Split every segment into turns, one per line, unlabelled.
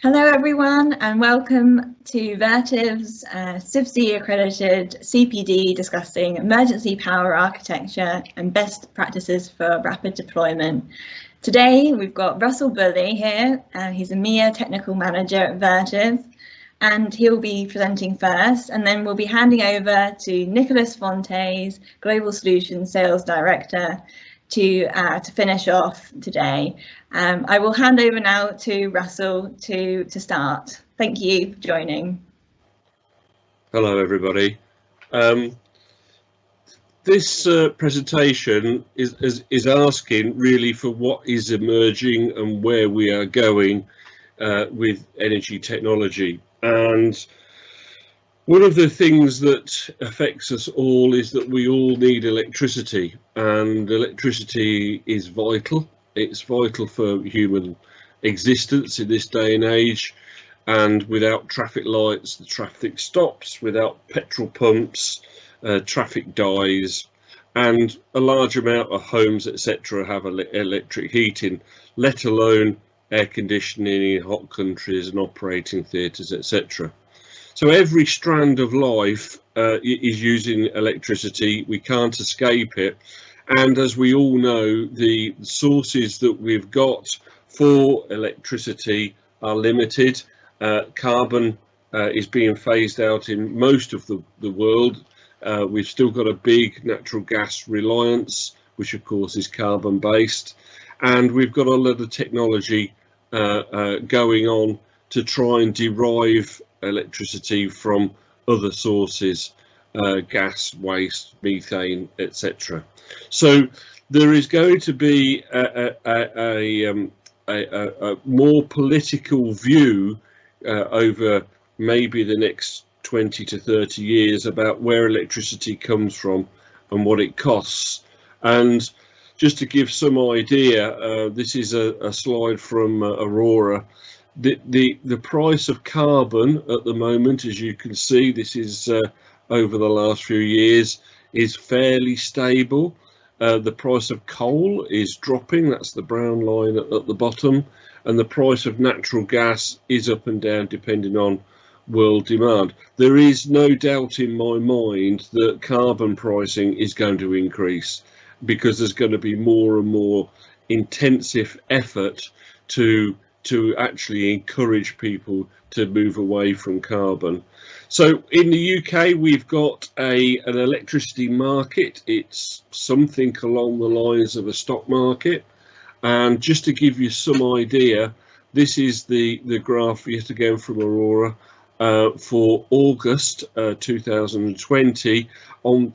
Hello everyone and welcome to Vertiv's CIBSE accredited CPD discussing emergency power architecture and best practices for rapid deployment. Today we've got Russell Bulley here, he's EMEA technical manager at Vertiv, and he'll be presenting first, and then we'll be handing over to Nicolas Fontes, Global Solutions Sales Director, to finish off today. I will hand over now to Russell to start. Thank you for joining.
Hello everybody. This presentation is asking really for what is emerging and where we are going with energy technology. And one of the things that affects us all is that we all need electricity, and electricity is vital. It's vital for human existence in this day and age, and without traffic lights, the traffic stops. Without petrol pumps, traffic dies, and a large amount of homes, etc., have electric heating, let alone air conditioning in hot countries and operating theatres, etc. So every strand of life is using electricity. We can't escape it. And as we all know, the sources that we've got for electricity are limited. Carbon is being phased out in most of the world. We've still got a big natural gas reliance, which of course is carbon based. And we've got a lot of technology going on to try and derive electricity from other sources, gas, waste, methane, etc. So there is going to be a more political view over maybe the next 20 to 30 years about where electricity comes from and what it costs. And just to give some idea, this is a slide from Aurora. The price of carbon at the moment, as you can see, this is over the last few years, is fairly stable. The price of coal is dropping, that's the brown line at the bottom, and the price of natural gas is up and down depending on world demand. There is no doubt in my mind that carbon pricing is going to increase, because there's going to be more and more intensive effort to actually encourage people to move away from carbon. So in the UK, we've got an electricity market. It's something along the lines of a stock market. And just to give you some idea, this is the graph yet again from Aurora for August 2020 on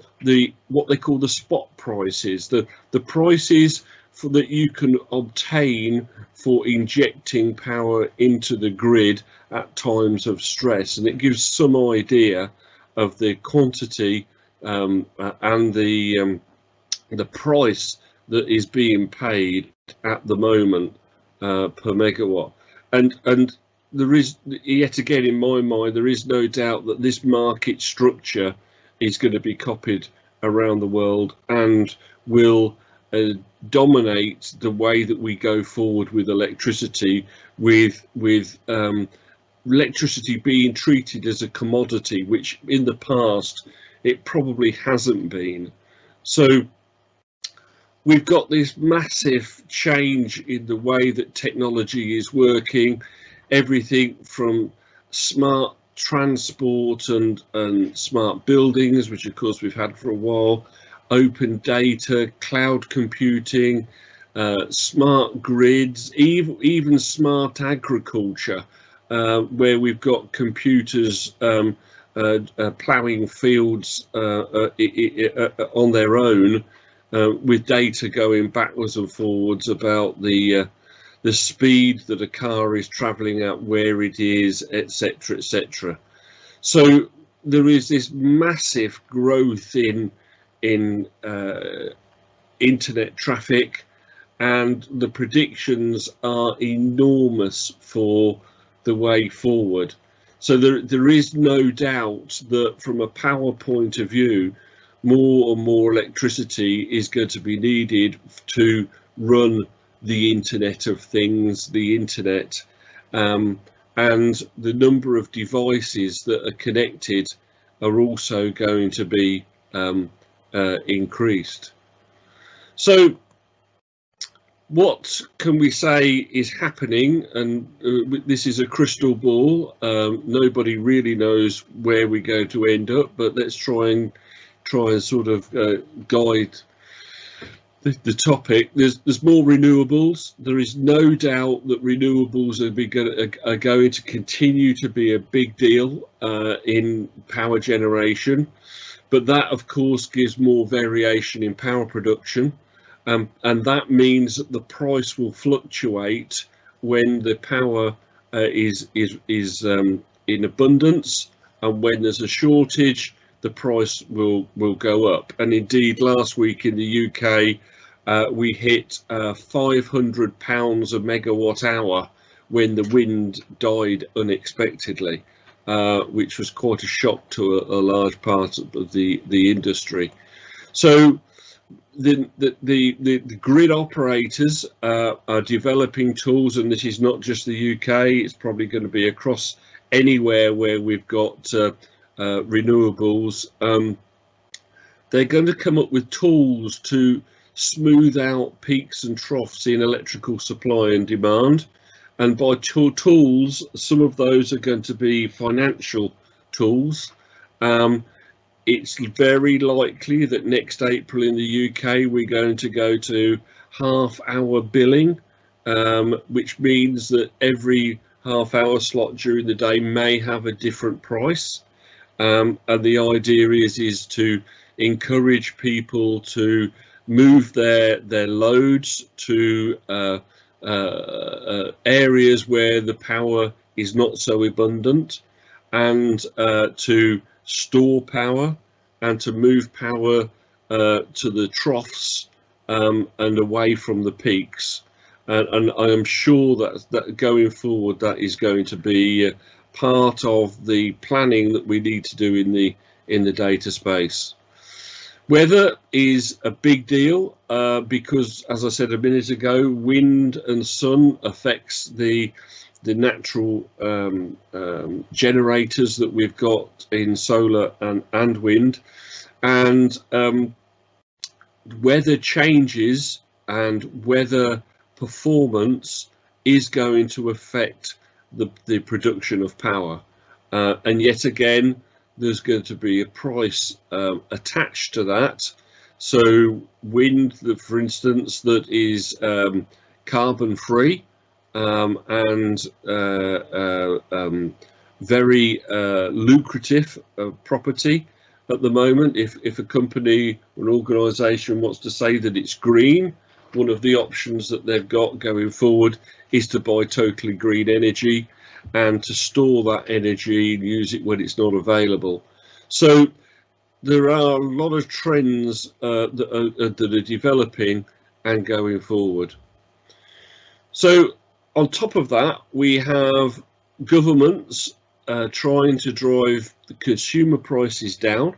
what they call the spot prices, the prices that you can obtain for injecting power into the grid at times of stress, and it gives some idea of the quantity and the price that is being paid at the moment per megawatt. And there is, yet again in my mind, there is no doubt that this market structure is going to be copied around the world and will dominate the way that we go forward with electricity, with electricity being treated as a commodity, which in the past it probably hasn't been. So we've got this massive change in the way that technology is working, everything from smart transport and smart buildings, which of course we've had for a while, open data, cloud computing, smart grids, even smart agriculture, where we've got computers ploughing fields on their own, with data going backwards and forwards about the speed that a car is traveling at, where it is, etc., etc. So there is this massive growth in internet traffic, and the predictions are enormous for the way forward. So there is no doubt that from a power point of view, more and more electricity is going to be needed to run the Internet of Things, the internet, and the number of devices that are connected are also going to be increased. So what can we say is happening? And this is a crystal ball. Nobody really knows where we're going to end up, but let's try and sort of guide the topic. There's more renewables. There is no doubt that renewables are going to continue to be a big deal in power generation, but that of course gives more variation in power production, and that means that the price will fluctuate when the power is in abundance, and when there's a shortage the price will go up. And indeed last week in the UK we hit £500 a megawatt hour when the wind died unexpectedly, which was quite a shock to a large part of the industry. So the grid operators are developing tools, and this is not just the UK, it's probably going to be across anywhere where we've got renewables. They're going to come up with tools to smooth out peaks and troughs in electrical supply and demand, and by tools, some of those are going to be financial tools. It's very likely that next April in the UK we're going to go to half-hour billing, which means that every half-hour slot during the day may have a different price, and the idea is to encourage people to move their loads to areas where the power is not so abundant, and to store power and to move power to the troughs and away from the peaks. And I am sure that going forward that is going to be part of the planning that we need to do in the data space. Weather is a big deal because, as I said a minute ago, wind and sun affects the natural generators that we've got in solar and wind, and weather changes and weather performance is going to affect the production of power, and yet again there's going to be a price attached to that. So wind, for instance, that is carbon free and very lucrative property at the moment. If a company or an organisation wants to say that it's green, one of the options that they've got going forward is to buy totally green energy and to store that energy and use it when it's not available. So there are a lot of trends that are developing and going forward. So on top of that, we have governments trying to drive the consumer prices down.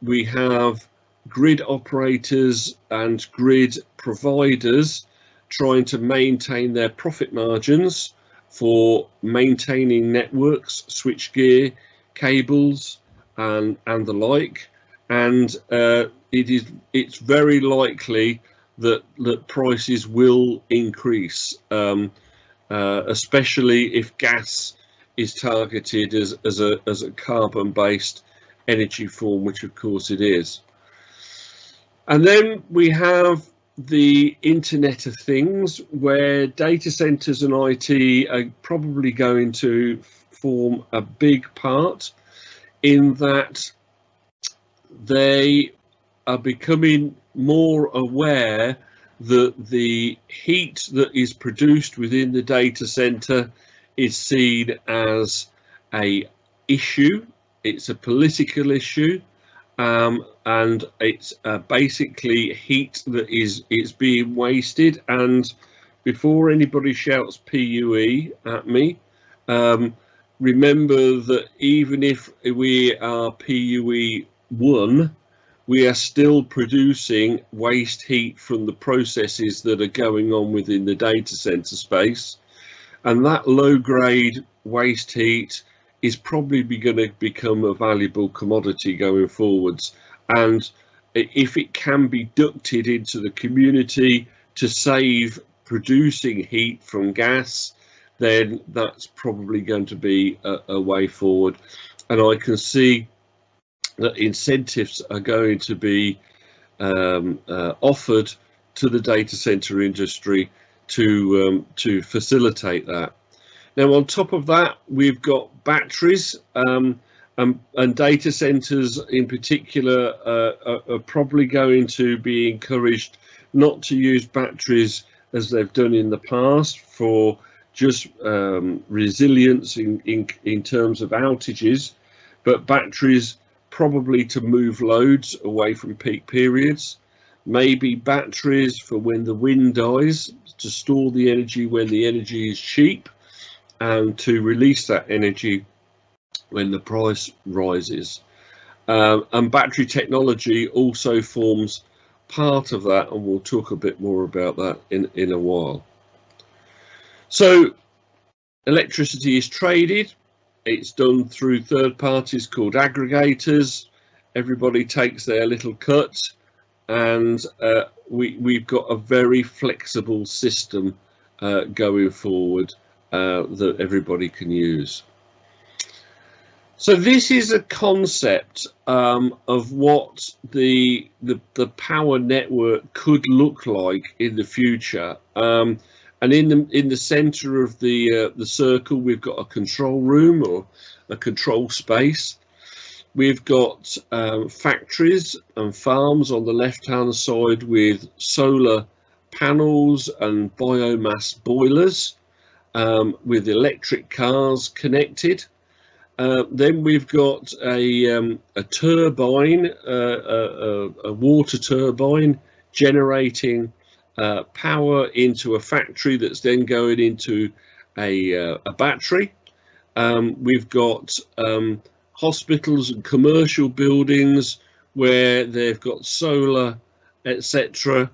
We have grid operators and grid providers trying to maintain their profit margins for maintaining networks, switchgear, cables, and the like. And it's very likely that prices will increase, especially if gas is targeted as a carbon-based energy form, which of course it is. And then we have the Internet of Things, where data centers and IT are probably going to form a big part, in that they are becoming more aware that the heat that is produced within the data center is seen as an issue. It's a political issue, and it's basically heat that is being wasted. And before anybody shouts PUE at me, remember that even if we are PUE 1, we are still producing waste heat from the processes that are going on within the data center space. and that low grade waste heat is probably going to become a valuable commodity going forwards. And if it can be ducted into the community to save producing heat from gas, then that's probably going to be a way forward. And I can see that incentives are going to be offered to the data center industry to facilitate that. Now, on top of that, we've got batteries, and data centers in particular are probably going to be encouraged not to use batteries as they've done in the past for just resilience in terms of outages, but batteries probably to move loads away from peak periods. Maybe batteries for when the wind dies, to store the energy when the energy is cheap, and to release that energy when the price rises. And battery technology also forms part of that, and we'll talk a bit more about that in a while. So electricity is traded. It's done through third parties called aggregators. Everybody takes their little cut, and we've got a very flexible system going forward that everybody can use. So this is a concept of what the power network could look like in the future. And in the center of the circle, we've got a control room or a control space. We've got factories and farms on the left-hand side with solar panels and biomass boilers, with electric cars connected. Then we've got a turbine, a water turbine generating power into a factory that's then going into a battery. We've got hospitals and commercial buildings where they've got solar, etc.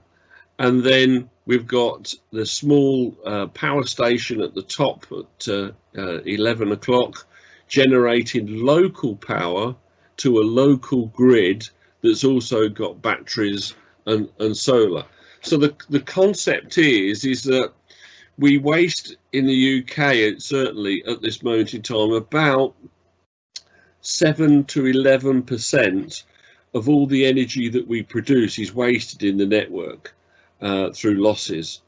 And then we've got the small power station at the top at 11 o'clock, generating local power to a local grid that's also got batteries and solar. So the concept is that we waste in the UK, certainly at this moment in time, about 7 to 11% of all the energy that we produce is wasted in the network through losses.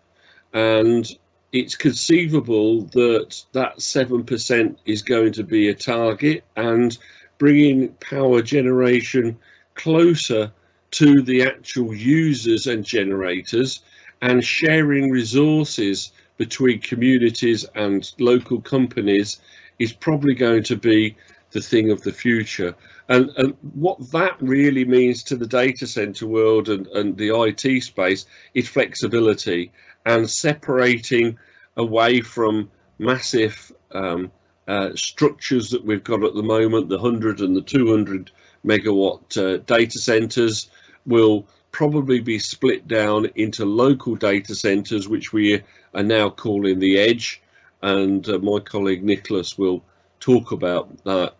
And it's conceivable that that 7% is going to be a target, and bringing power generation closer to the actual users and generators, and sharing resources between communities and local companies is probably going to be the thing of the future. And what that really means to the data center world and the IT space is flexibility and separating away from massive structures that we've got at the moment. The 100 and the 200 megawatt data centers will probably be split down into local data centers, which we are now calling the edge, and my colleague Nicolas will talk about that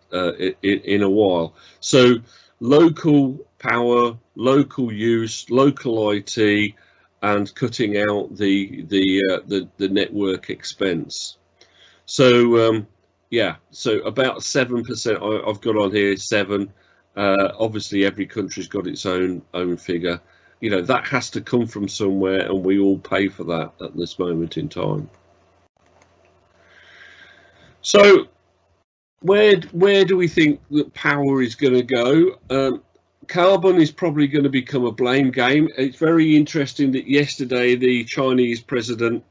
in a while. So local power, local use, local IT, and cutting out the network expense. So yeah, so about 7%. I've got on here 7. Obviously, every country's got its own figure. You know, that has to come from somewhere, and we all pay for that at this moment in time. So where do we think that power is going to go? Carbon is probably going to become a blame game. It's very interesting that yesterday the Chinese president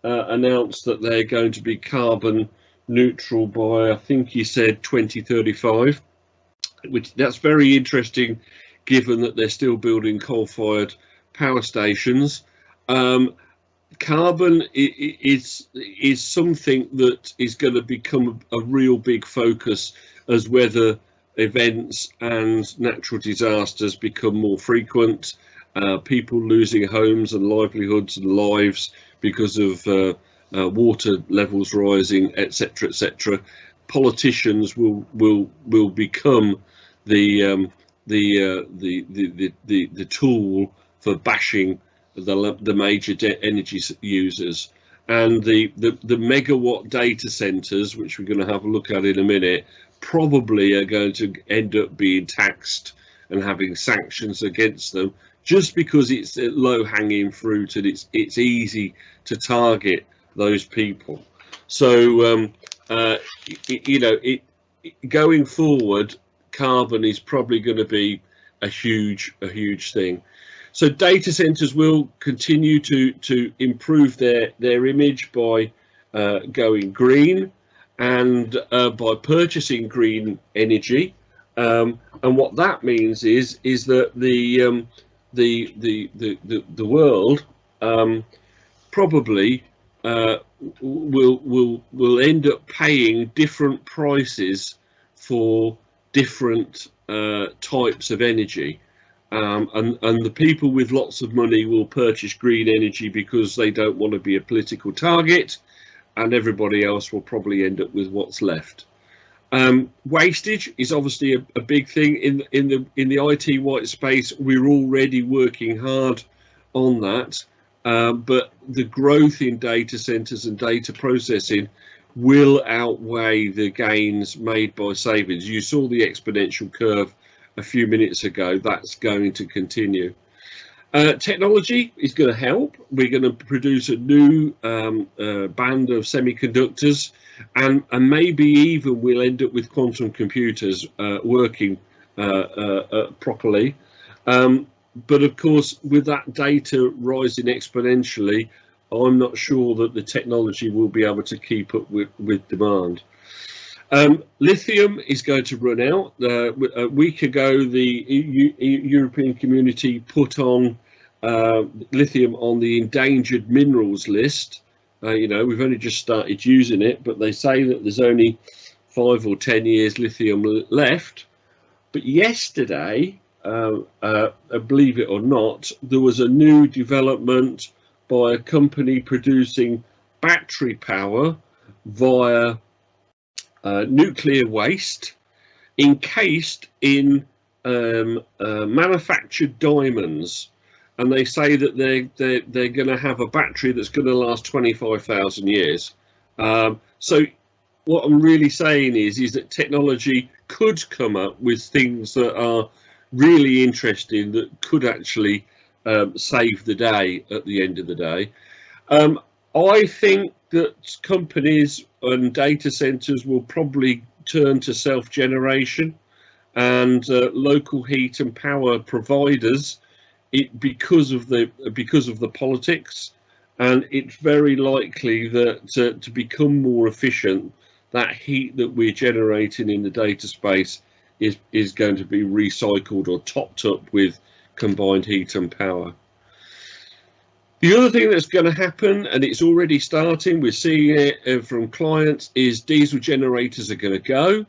announced that they're going to be carbon neutral by, I think he said, 2035, which that's very interesting given that they're still building coal-fired power stations. Carbon is something that is going to become a real big focus as weather events and natural disasters become more frequent. People losing homes and livelihoods and lives because of water levels rising, etc., etc., politicians will become the tool for bashing the major energy users. And the megawatt data centers, which we're going to have a look at in a minute, probably are going to end up being taxed and having sanctions against them, just because it's low-hanging fruit and it's easy to target those people. So going forward, carbon is probably going to be a huge thing. So data centers will continue to improve their image by going green and by purchasing green energy. And what that means is that the world probably will end up paying different prices for different types of energy. And the people with lots of money will purchase green energy because they don't want to be a political target, and everybody else will probably end up with what's left. Wastage is obviously a big thing in the IT white space. We're already working hard on that, but the growth in data centers and data processing will outweigh the gains made by savings. You saw the exponential curve a few minutes ago. That's going to continue. Technology is going to help. We're going to produce a new band of semiconductors, and maybe even we'll end up with quantum computers working properly. But of course, with that data rising exponentially, I'm not sure that the technology will be able to keep up with demand. Lithium is going to run out. A week ago, the European community put on lithium on the endangered minerals list. We've only just started using it, but they say that there's only 5 or 10 years lithium left. But yesterday, believe it or not, there was a new development by a company producing battery power via nuclear waste encased in manufactured diamonds, and they say that they're going to have a battery that's going to last 25,000 years. So what I'm really saying is that technology could come up with things that are really interesting, that could actually save the day at the end of the day. I think that companies and data centers will probably turn to self-generation and local heat and power providers because of the politics, and it's very likely that to become more efficient, that heat that we're generating in the data space is going to be recycled or topped up with combined heat and power. The other thing that's going to happen, and it's already starting, we're seeing it from clients, is diesel generators are going to go.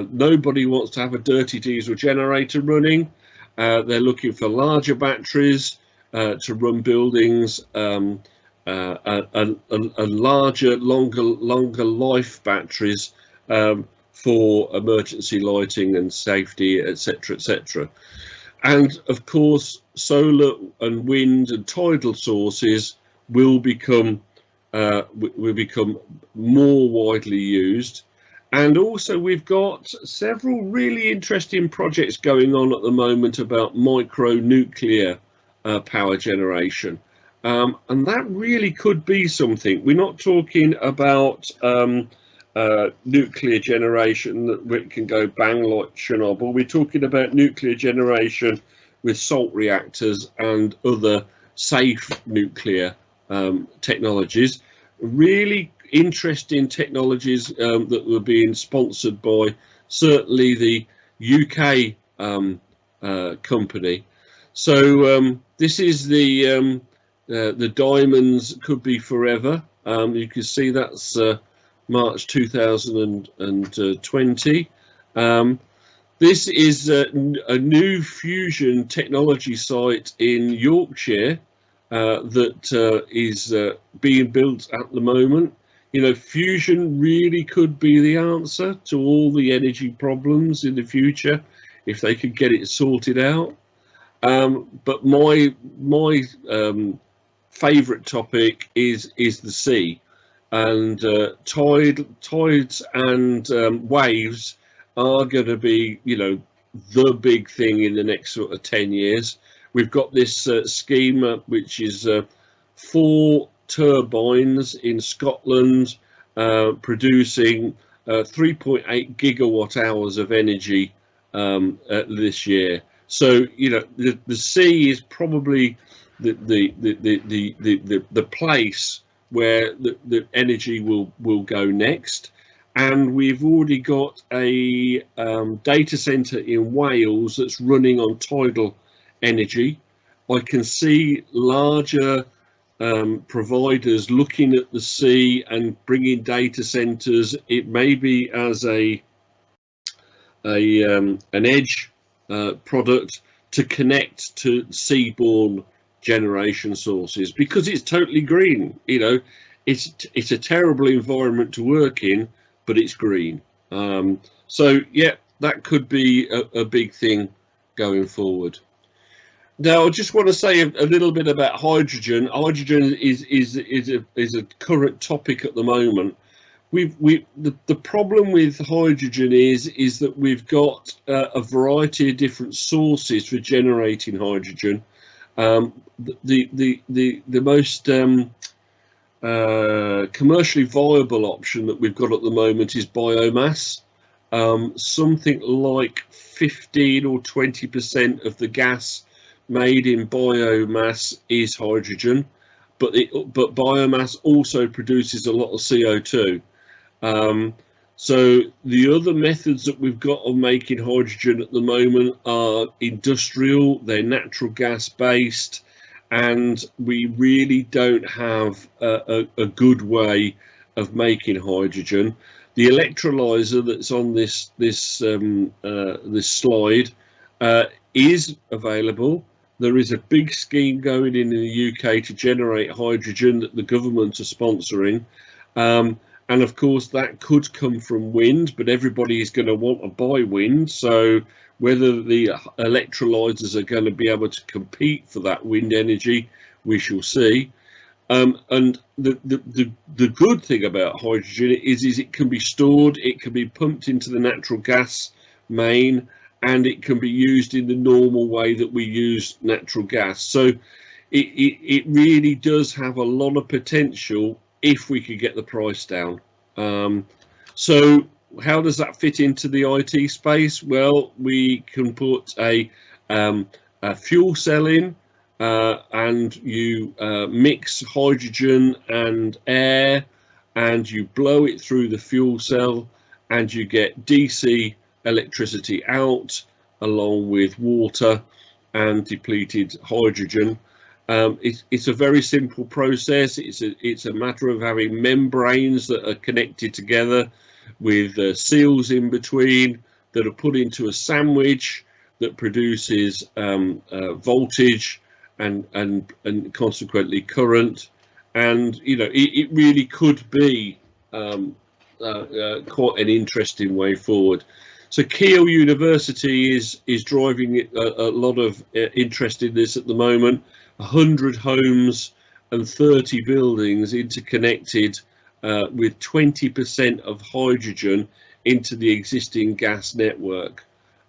Nobody wants to have a dirty diesel generator running. They're looking for larger batteries to run buildings, and larger, longer life batteries for emergency lighting and safety, etc., etc. And of course, solar and wind and tidal sources will become more widely used. And also, we've got several really interesting projects going on at the moment about micro nuclear power generation, and that really could be something. We're not talking about nuclear generation that can go bang like Chernobyl. We're talking about nuclear generation with salt reactors and other safe nuclear technologies. Really interesting technologies that were being sponsored by certainly the UK company. So this is the diamonds could be forever. You can see that's March 2020. This is a new fusion technology site in Yorkshire, that is being built at the moment. You know, fusion really could be the answer to all the energy problems in the future if they could get it sorted out. But my favourite topic is the sea, and tides and waves are going to be, you know, the big thing in the next sort of 10 years. We've got this scheme which is 4 turbines in Scotland producing 3.8 gigawatt hours of energy this year. So, you know, the sea is probably the place where the energy will go next. And we've already got a data centre in Wales that's running on tidal energy. I can see larger providers looking at the sea and bringing data centres. It may be as an edge product to connect to seaborne generation sources, because it's totally green. You know, it's a terrible environment to work in, but it's green. So yeah, that could be a big thing going forward. Now, I just want to say a little bit about hydrogen. Hydrogen is a current topic at the moment. The problem with hydrogen is that we've got a variety of different sources for generating hydrogen. The most commercially viable option that we've got at the moment is biomass. Something like 15 or 20% of the gas made in biomass is hydrogen, but biomass also produces a lot of CO2. So the other methods that we've got of making hydrogen at the moment are industrial, they're natural gas based, and we really don't have a good way of making hydrogen. The electrolyzer that's on this slide is available. There is a big scheme going in the UK to generate hydrogen that the government are sponsoring. And of course, that could come from wind, but everybody is going to want to buy wind. So whether the electrolyzers are going to be able to compete for that wind energy, we shall see. And the good thing about hydrogen is it can be stored, it can be pumped into the natural gas main, and it can be used in the normal way that we use natural gas. So it really does have a lot of potential if we could get the price down. So how does that fit into the IT space? Well, we can put a fuel cell in, and you mix hydrogen and air, and you blow it through the fuel cell, and you get DC electricity out along with water and depleted hydrogen. It's a very simple process. It's a matter of having membranes that are connected together with seals in between that are put into a sandwich that produces voltage and consequently current. And you know, it really could be quite an interesting way forward. So Keele University is driving a lot of interest in this at the moment. 100 homes and 30 buildings interconnected with 20% of hydrogen into the existing gas network.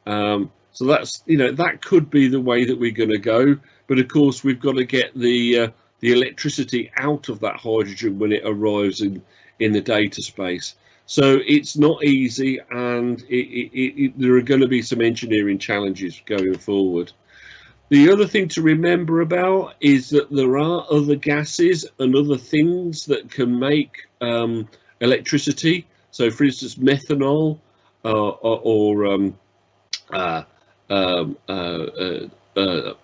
So that's, you know, that could be the way that we're going to go. But of course, we've got to get the electricity out of that hydrogen when it arrives in the data space. So it's not easy, and there are going to be some engineering challenges going forward. The other thing to remember about is that there are other gases and other things that can make electricity. So, for instance, methanol or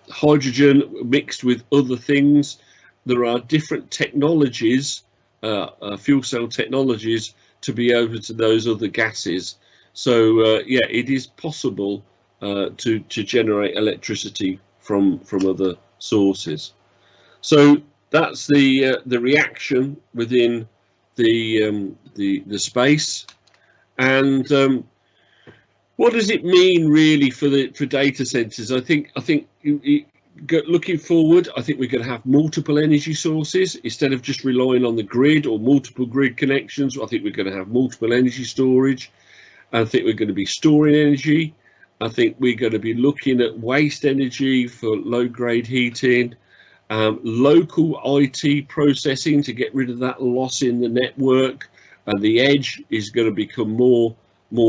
hydrogen mixed with other things. There are different technologies, fuel cell technologies, to be over to those other gases. So yeah, it is possible to generate electricity from other sources. So that's the reaction within the space. And what does it mean really for data centers? I think looking forward, I think we're going to have multiple energy sources instead of just relying on the grid or multiple grid connections. I think we're going to have multiple energy storage. I think we're going to be storing energy. I think we're going to be looking at waste energy for low-grade heating, local IT processing to get rid of that loss in the network, and the edge is going to become more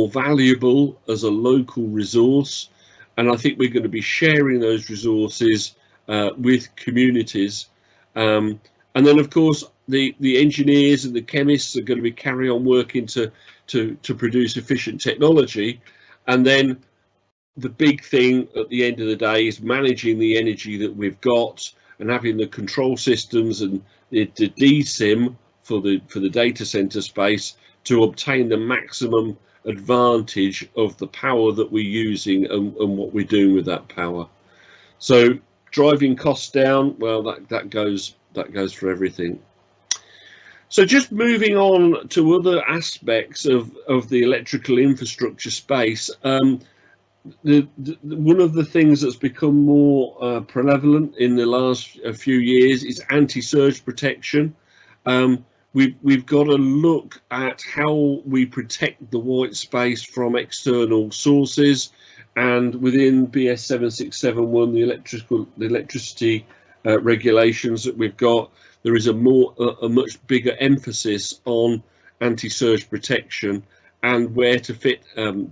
valuable as a local resource. And I think we're going to be sharing those resources with communities. And then, of course, the engineers and the chemists are going to be carry on working to produce efficient technology. And then the big thing at the end of the day is managing the energy that we've got and having the control systems and the DCIME for the data center space to obtain the maximum advantage of the power that we're using and what we're doing with that power. So driving costs down, well, that goes for everything. So just moving on to other aspects of the electrical infrastructure space, one of the things that's become more prevalent in the last few years is anti-surge protection. We've got to look at how we protect the white space from external sources, and within BS 7671, the electricity regulations that we've got, there is a much bigger emphasis on anti-surge protection and where to fit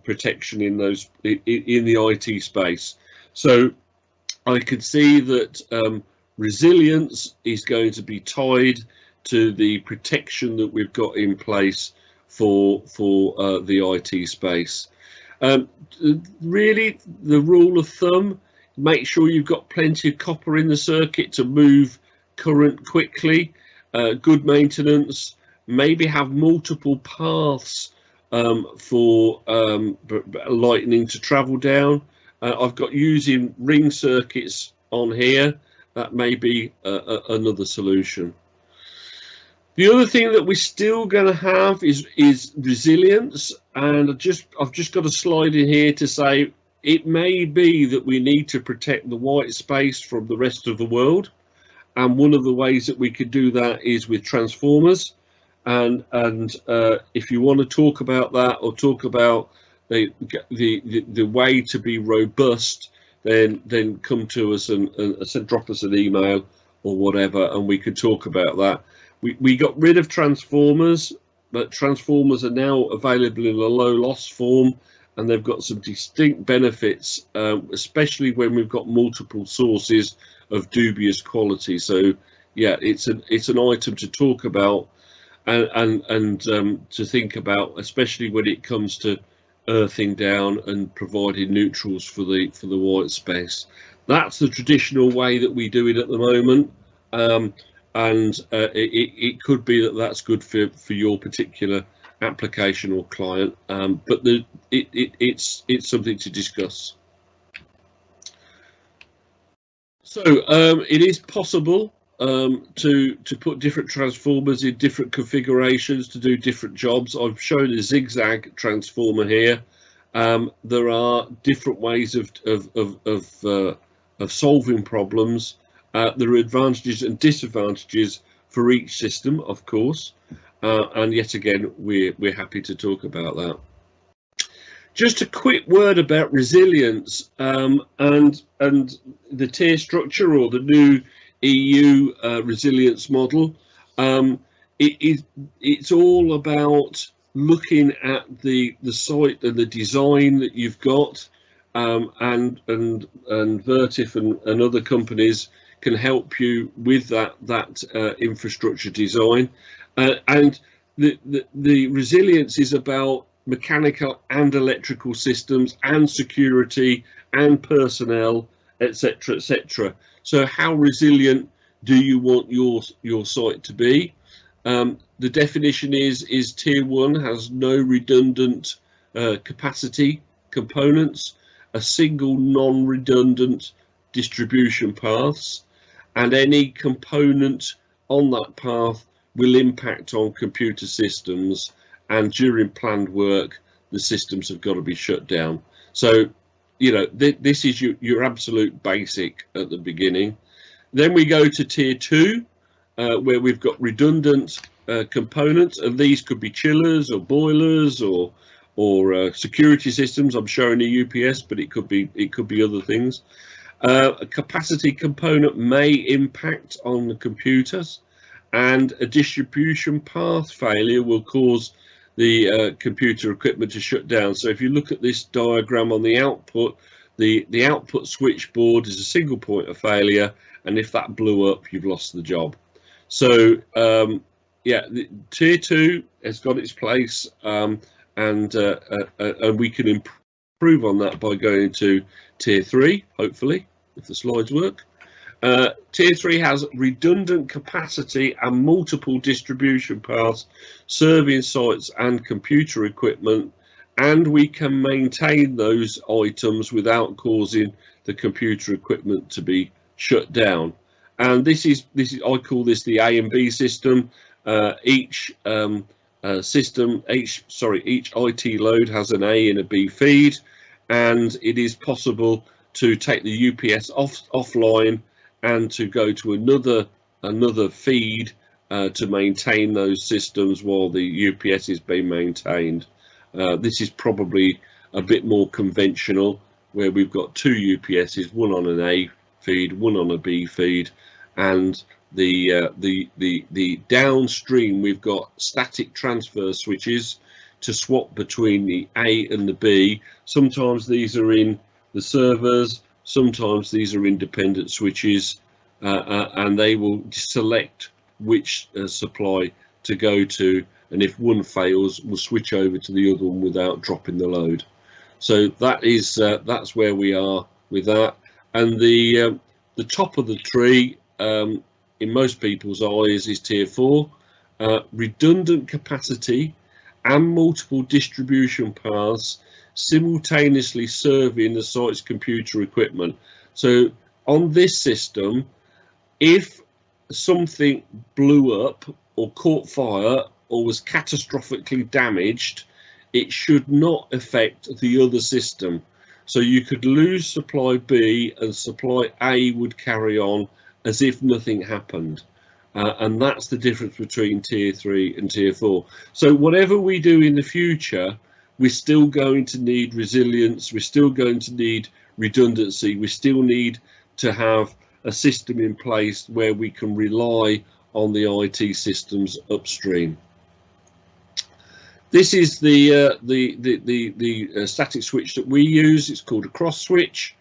protection in the IT space. So I could see that resilience is going to be tied to the protection that we've got in place for the IT space. Really, the rule of thumb: make sure you've got plenty of copper in the circuit to move current quickly. Good maintenance. Maybe have multiple paths for lightning to travel down. I've got using ring circuits on here. That may be another solution. The other thing that we're still going to have is resilience, and I've just got a slide in here to say it may be that we need to protect the white space from the rest of the world, and one of the ways that we could do that is with transformers. And if you want to talk about that or talk about the way to be robust, then come to us and drop us an email or whatever, and we could talk about that. We got rid of transformers, but transformers are now available in a low loss form, and they've got some distinct benefits, especially when we've got multiple sources of dubious quality. So yeah, it's an item to talk about and to think about, especially when it comes to earthing down and providing neutrals for the white space. That's the traditional way that we do it at the moment. And it could be that that's good for your particular application or client, but it's something to discuss. So it is possible to put different transformers in different configurations to do different jobs. I've shown a zigzag transformer here. There are different ways of solving problems. There are advantages and disadvantages for each system, of course, and yet again we're happy to talk about that. Just a quick word about resilience and the tier structure, or the new EU resilience model. It's all about looking at the site and the design that you've got, and Vertiv and other companies can help you with that infrastructure design, and the resilience is about mechanical and electrical systems and security and personnel, etc., etc. So how resilient do you want your site to be? The definition is tier 1 has no redundant capacity components, a single non-redundant distribution paths, and any component on that path will impact on computer systems, and during planned work the systems have got to be shut down. So you know, this is your absolute basic at the beginning. Then we go to tier 2, where we've got redundant components, and these could be chillers or boilers or security systems. I'm showing a UPS, but it could be other things. A capacity component may impact on the computers, and a distribution path failure will cause the computer equipment to shut down. So if you look at this diagram on the output, the output switchboard is a single point of failure, and if that blew up, you've lost the job. So yeah, tier 2 has got its place, and we can improve on that by going to tier 3, hopefully, if the slides work. Tier 3 has redundant capacity and multiple distribution paths serving sites and computer equipment, and we can maintain those items without causing the computer equipment to be shut down. And this is I call this the A and B system. Each IT load has an A and a B feed, and it is possible to take the UPS offline and to go to another feed to maintain those systems while the UPS is being maintained. This is probably a bit more conventional, where we've got 2 UPSs, one on an A feed, one on a B feed, and the downstream we've got static transfer switches to swap between the A and the B. Sometimes these are in the servers, sometimes these are independent switches, and they will select which supply to go to, and if one fails, we'll switch over to the other one without dropping the load. So that is that's where we are with that. And the top of the tree, in most people's eyes, is tier 4, redundant capacity and multiple distribution paths simultaneously serving the site's computer equipment. So on this system, if something blew up or caught fire or was catastrophically damaged, it should not affect the other system. So you could lose supply B and supply A would carry on as if nothing happened. And that's the difference between tier 3 and tier 4. So whatever we do in the future, we're still going to need resilience, we're still going to need redundancy, we still need to have a system in place where we can rely on the IT systems upstream. This is the static switch that we use. It's called a cross switch,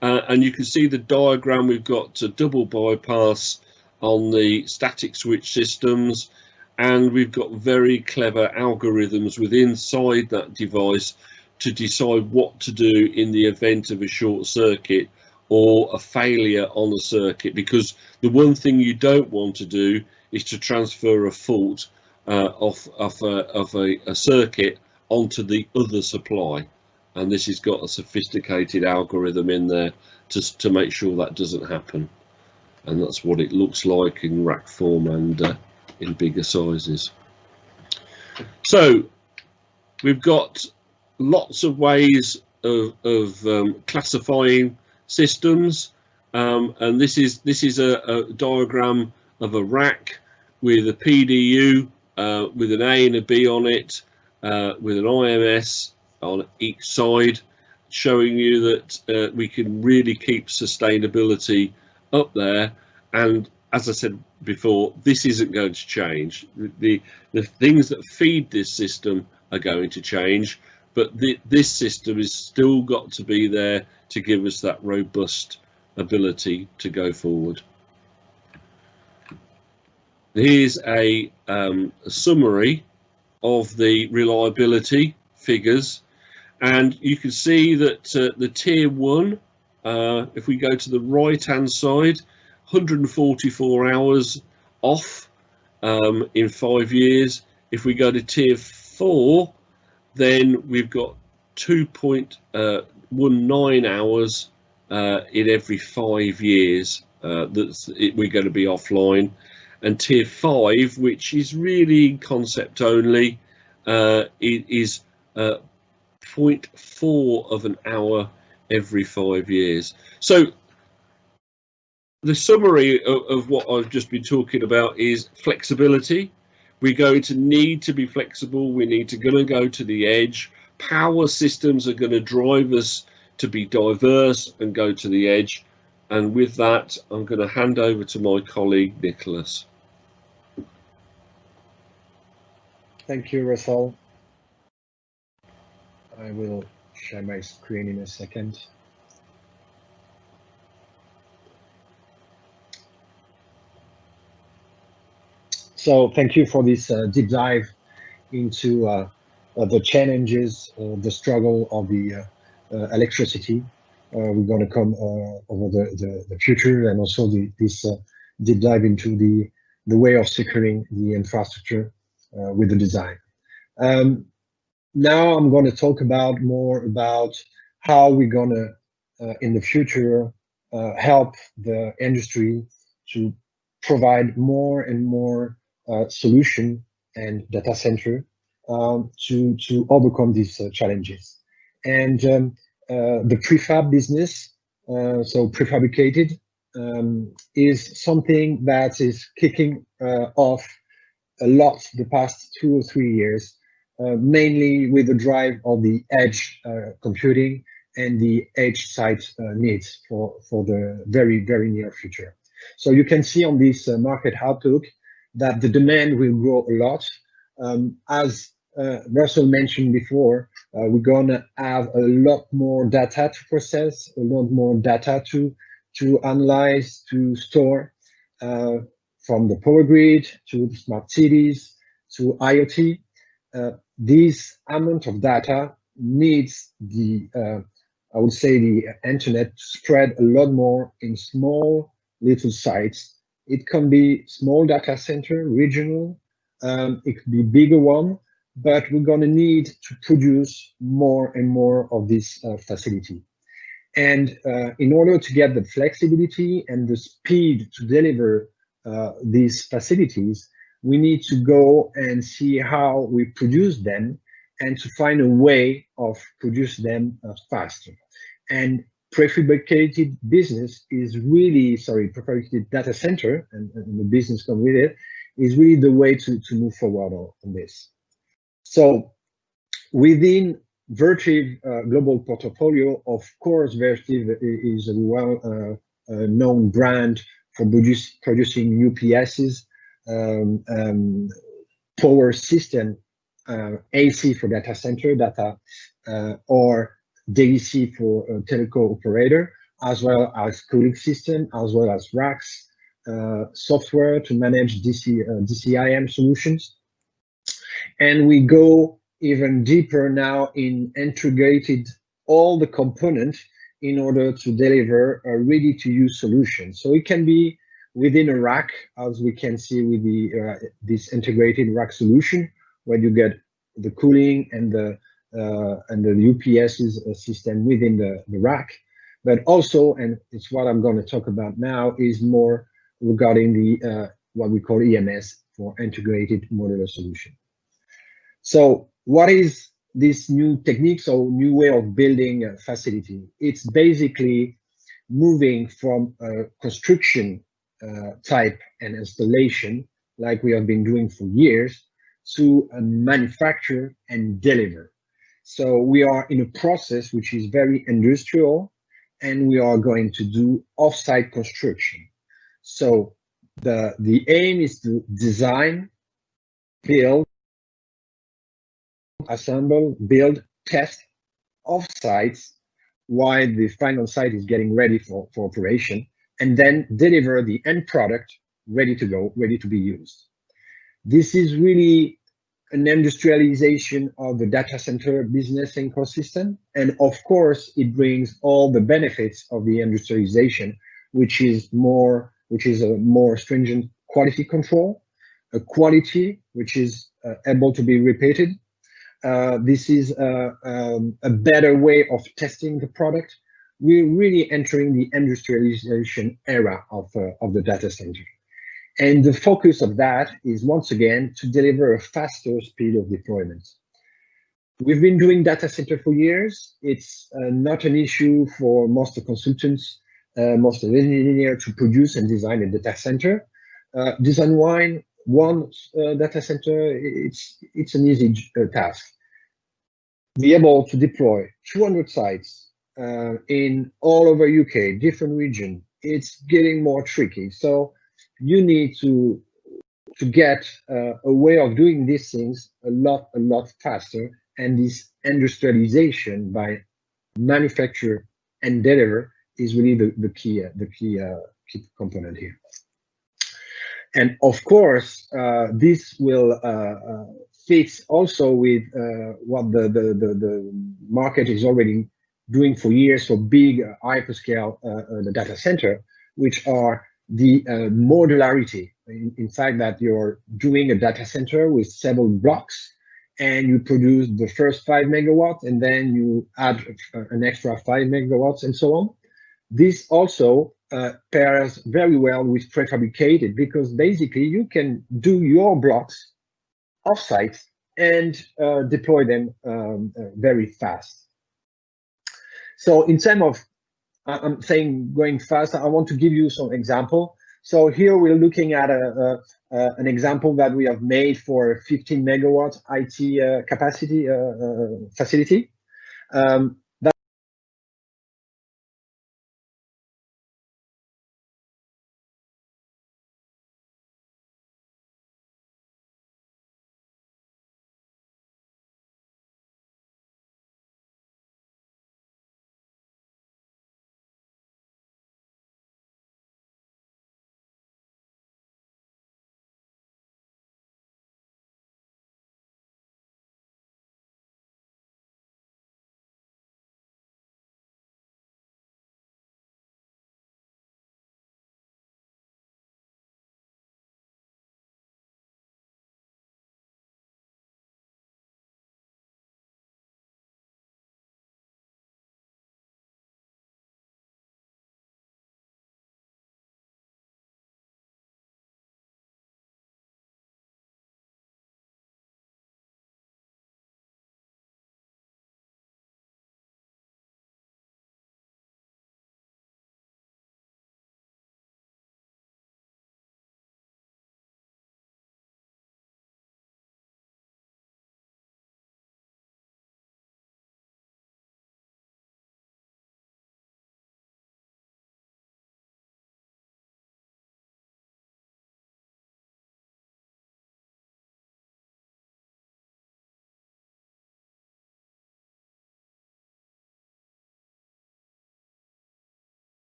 and you can see the diagram. We've got a double bypass on the static switch systems, and we've got very clever algorithms within inside that device to decide what to do in the event of a short circuit or a failure on the circuit, because the one thing you don't want to do is to transfer a fault off a circuit onto the other supply, and this has got a sophisticated algorithm in there to make sure that doesn't happen. And that's what it looks like in rack form and in bigger sizes. So we've got lots of ways of classifying systems, and this is a diagram of a rack with a PDU with an A and a B on it, with an IMS on each side, showing you that we can really keep sustainability up there. And as I said before, this isn't going to change. The things that feed this system are going to change, but this system has still got to be there to give us that robust ability to go forward. Here's a summary of the reliability figures, and you can see that the tier 1, if we go to the right hand side, 144 hours off in 5 years. If we go to tier 4, then we've got 2.19 hours in every 5 years we're going to be offline. And tier 5, which is really concept only, is 0.4 of an hour every 5 years. So the summary of what I've just been talking about is flexibility. We're going to need to be flexible. We need to go to the edge. Power systems are going to drive us to be diverse and go to the edge. And with that, I'm going to hand over to my colleague, Nicolas.
Thank you, Russell. I will share my screen in a second. So thank you for this deep dive into the challenges, the struggle of the electricity. We're going to come over the future, and also this deep dive into the way of securing the infrastructure with the design. Now I'm going to talk more about how we're going to, in the future, help the industry to provide more and more solution and data center to overcome these challenges. And the prefab business, so prefabricated, is something that is kicking off a lot the past 2 or 3 years, mainly with the drive of the edge computing and the edge site needs for the very, very near future. So you can see on this market outlook that the demand will grow a lot. As Russell mentioned before, we're going to have a lot more data to process, a lot more data to analyze, to store, from the power grid to smart cities to IoT. This amount of data needs the, I would say, the internet to spread a lot more in small little sites. It can be small data center, regional, it could be bigger one, but we're going to need to produce more and more of this facility. And in order to get the flexibility and the speed to deliver these facilities, we need to go and see how we produce them and to find a way of produce them faster. And prefabricated business is really, prefabricated data center and the business come with it is really the way to move forward on this. So within Vertiv global portfolio, of course, Vertiv is a well-known brand for producing UPSs, power system, AC for data center data, or DC for telco operator, as well as cooling system, as well as racks, software to manage DCIM solutions. And we go even deeper now in integrated all the components in order to deliver a ready-to-use solution. So it can be within a rack, as we can see with the this integrated rack solution, where you get the cooling and the UPS system within the rack. But also, and it's what I'm going to talk about now, is more regarding the what we call EMS, for integrated modular solution. So what is this new techniques or new way of building a facility? It's basically moving from a construction type and installation, like we have been doing for years, to a manufacture and deliver. So we are in a process which is very industrial, and we are going to do off-site construction. So the aim is to design, build, assemble, build, test off-sites while the final site is getting ready for operation, and then deliver the end product ready to go, ready to be used. This is really an industrialization of the data center business ecosystem. And of course, it brings all the benefits of the industrialization, which is a more stringent quality control, a quality which is able to be repeated. This is a better way of testing the product. we're really entering the industrialization era of the data center. And the focus of that is, once again, to deliver a faster speed of deployment. We've been doing data center for years. It's not an issue for most of the consultants, most of the engineers to produce and design a data center. Design one data center, it's an easy task. Be able to deploy 200 sites in all over UK, different region, it's getting more tricky. So you need to get a way of doing these things a lot faster, and this industrialization by manufacture and deliver is really the key component here. And of course, this will fit also with what the market is already doing for years for big hyperscale the data center, which are the modularity. In fact, that you're doing a data center with several blocks, and you produce the first 5 megawatts, and then you add an extra 5 megawatts, and so on. This also pairs very well with prefabricated, because basically you can do your blocks offsite and deploy them very fast. So in terms of, I'm saying going fast, I want to give you some example. So here we're looking at an example that we have made for 15 megawatts IT capacity facility.